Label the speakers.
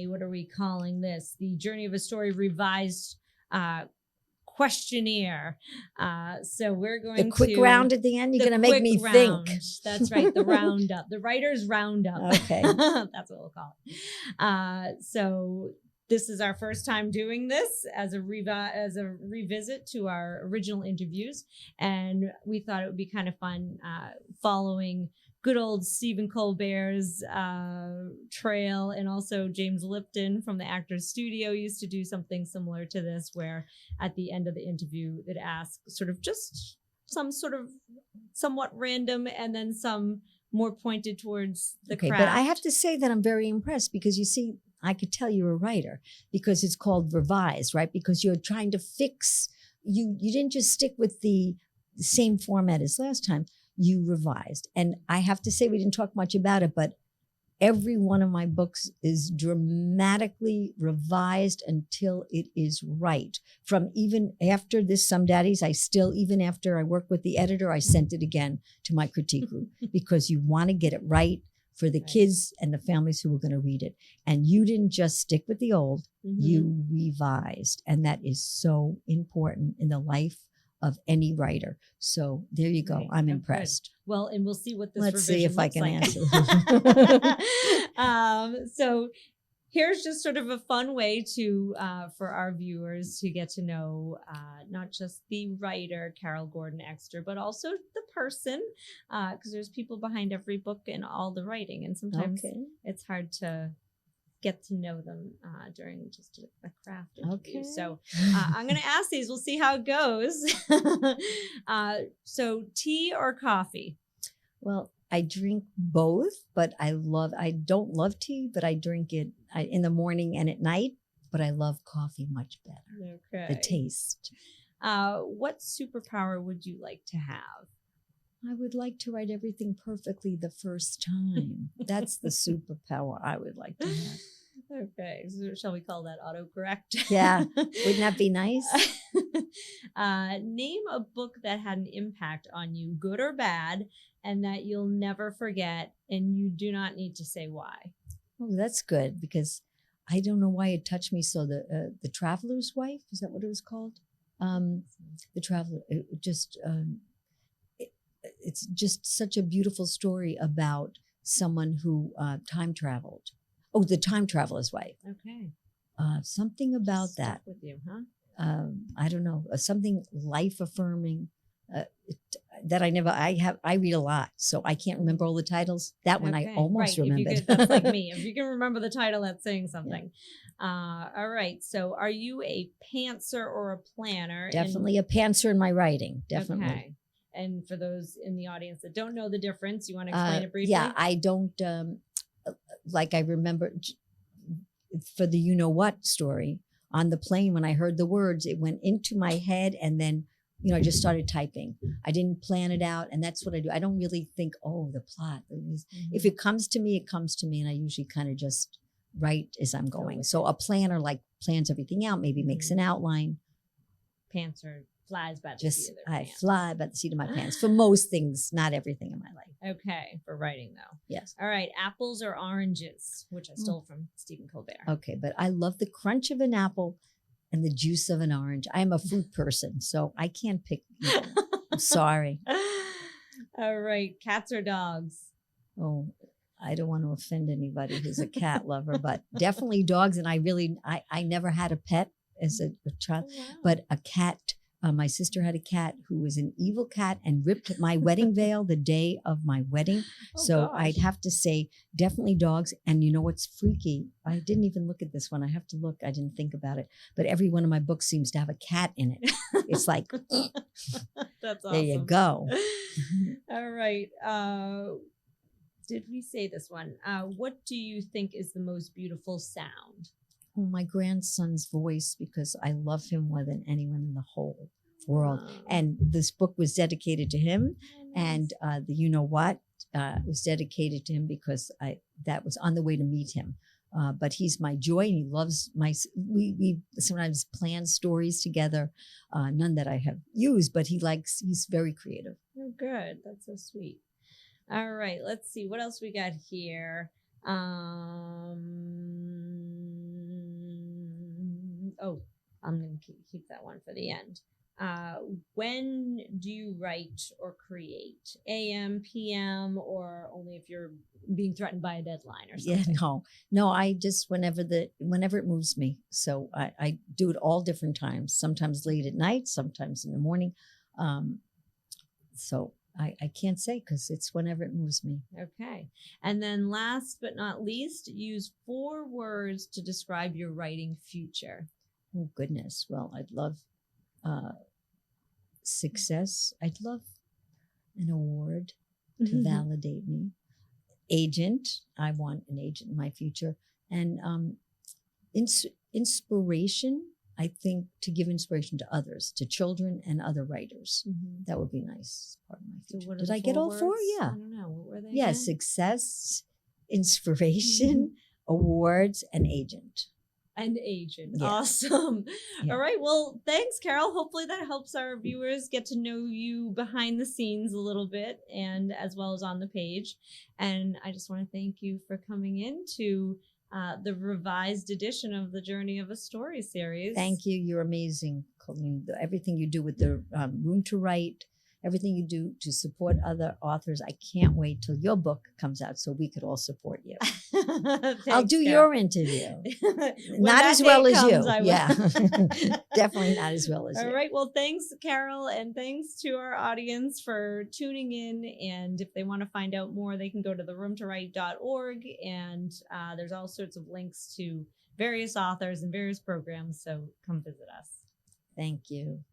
Speaker 1: what are we calling this? The Journey of a Story revised questionnaire. So we're going to...
Speaker 2: The quick round at the end? You're going to make me think.
Speaker 1: That's right, the Roundup. The writer's Roundup.
Speaker 2: Okay.
Speaker 1: That's what we'll call it. So this is our first time doing this as a revisit to our original interviews. And we thought it would be kind of fun following good old Stephen Colbert's trail, and also James Lipton from the Actors Studio used to do something similar to this, where at the end of the interview they'd ask sort of just some sort of somewhat random and then some more pointed towards the craft.
Speaker 2: But I have to say that I'm very impressed, because you see, I could tell you're a writer because it's called revised, right? Because you're trying to fix, you didn't just stick with the same format as last time. You revised. And I have to say, we didn't talk much about it, but every one of my books is dramatically revised until it is right. From even after this, Some Daddies, I still, even after I work with the editor, I sent it again to my critique group because you want to get it right for the kids and the families who are going to read it. And you didn't just stick with the old, you revised. And that is so important in the life of any writer. So there you go. Right. I'm impressed.
Speaker 1: Good. Well, and we'll see what this
Speaker 2: Let's see if I can
Speaker 1: answer. So here's just sort of a fun way to for our viewers to get to know not just the writer, Carol Gordon Ekster, but also the person, because there's people behind every book and all the writing, and sometimes it's hard to get to know them during just a craft interview. So I'm going to ask these. We'll see how it goes. So tea or coffee?
Speaker 2: Well, I drink both, but I don't love tea, but I drink it in the morning and at night, but I love coffee much better.
Speaker 1: Okay.
Speaker 2: The taste.
Speaker 1: What superpower would you like to have?
Speaker 2: I would like to write everything perfectly the first time. That's the superpower I would like to have.
Speaker 1: Okay, so shall we call that autocorrect?
Speaker 2: Yeah, wouldn't that be nice?
Speaker 1: Name a book that had an impact on you, good or bad, and that you'll never forget, and you do not need to say why.
Speaker 2: Oh, that's good, because I don't know why it touched me so. The Traveler's Wife, is that what it was called? The Traveler, it's just such a beautiful story about someone who time traveled. Oh, The Time Traveler's Wife.
Speaker 1: Okay.
Speaker 2: Something about
Speaker 1: Stuck
Speaker 2: that.
Speaker 1: with you, huh?
Speaker 2: I don't know. Something life affirming that I read a lot, so I can't remember all the titles. That one I almost remembered.
Speaker 1: That's like me. If you can remember the title, that's saying something. Yeah. All right. So are you a pantser or a planner?
Speaker 2: Definitely a pantser in my writing. Definitely.
Speaker 1: Okay. And for those in the audience that don't know the difference, you want to explain it briefly?
Speaker 2: Yeah, I don't, like I remember for the You Know What story, on the plane when I heard the words, it went into my head, and then, I just started typing. I didn't plan it out, and that's what I do. I don't really think, the plot. If it comes to me, it comes to me, and I usually kind of just write as I'm going. So a planner plans everything out, maybe makes an outline.
Speaker 1: Pantser flies by the seat of their pants.
Speaker 2: I fly by the seat of my pants for most things, not everything in my life.
Speaker 1: Okay, for writing though.
Speaker 2: Yes.
Speaker 1: All right, apples or oranges, which I stole from Stephen Colbert.
Speaker 2: Okay, but I love the crunch of an apple and the juice of an orange. I'm a fruit person, so I can't pick. I'm sorry.
Speaker 1: All right, cats or dogs?
Speaker 2: Oh, I don't want to offend anybody who's a cat lover, but definitely dogs. And I never had a pet as a child, but a cat. My sister had a cat who was an evil cat and ripped my wedding veil the day of my wedding. So I'd have to say definitely dogs. And you know what's freaky? I didn't even look at this one. I have to look. I didn't think about it. But every one of my books seems to have a cat in it. It's like,
Speaker 1: that's awesome.
Speaker 2: There you go.
Speaker 1: All right. Did we say this one? What do you think is the most beautiful sound?
Speaker 2: Oh, my grandson's voice, because I love him more than anyone in the whole world. And this book was dedicated to him. And the You Know What was dedicated to him because that was on the way to meet him. But he's my joy, and he loves we sometimes plan stories together, none that I have used, but he's very creative.
Speaker 1: Oh, good. That's so sweet. All right, let's see what else we got here. Oh, I'm going to keep that one for the end. When do you write or create? AM, PM, or only if you're being threatened by a deadline or
Speaker 2: Yeah,
Speaker 1: something?
Speaker 2: no. I just whenever it moves me. So I do it all different times. Sometimes late at night, sometimes in the morning. So I can't say because it's whenever it moves me.
Speaker 1: Okay. And then last but not least, use 4 words to describe your writing future.
Speaker 2: Oh goodness. Well, I'd love success. I'd love an award to validate me. Agent. I want an agent in my future. And inspiration. I think to give inspiration to others, to children and other writers.
Speaker 1: Mhm.
Speaker 2: That would be nice. Part of my
Speaker 1: So
Speaker 2: future.
Speaker 1: what are
Speaker 2: Did
Speaker 1: the
Speaker 2: I get
Speaker 1: 4
Speaker 2: all 4?
Speaker 1: words?
Speaker 2: Yeah.
Speaker 1: I don't know. What were they?
Speaker 2: Yeah.
Speaker 1: again?
Speaker 2: Success, inspiration, awards, and agent.
Speaker 1: And agent.
Speaker 2: Yeah.
Speaker 1: Awesome.
Speaker 2: Yeah.
Speaker 1: All right. Well, thanks, Carol. Hopefully that helps our viewers get to know you behind the scenes a little bit and as well as on the page. And I just want to thank you for coming in to the revised edition of the Journey of a Story series.
Speaker 2: Thank you. You're amazing, Colleen. Everything you do with the Room to Write, everything you do to support other authors. I can't wait till your book comes out so we could all support you. I'll do your interview. Not as well as you. Yeah. Definitely not as well as you.
Speaker 1: All right. Well, thanks, Carol. And thanks to our audience for tuning in. And if they want to find out more, they can go to theroomtowrite.org. And there's all sorts of links to various authors and various programs. So come visit us.
Speaker 2: Thank you.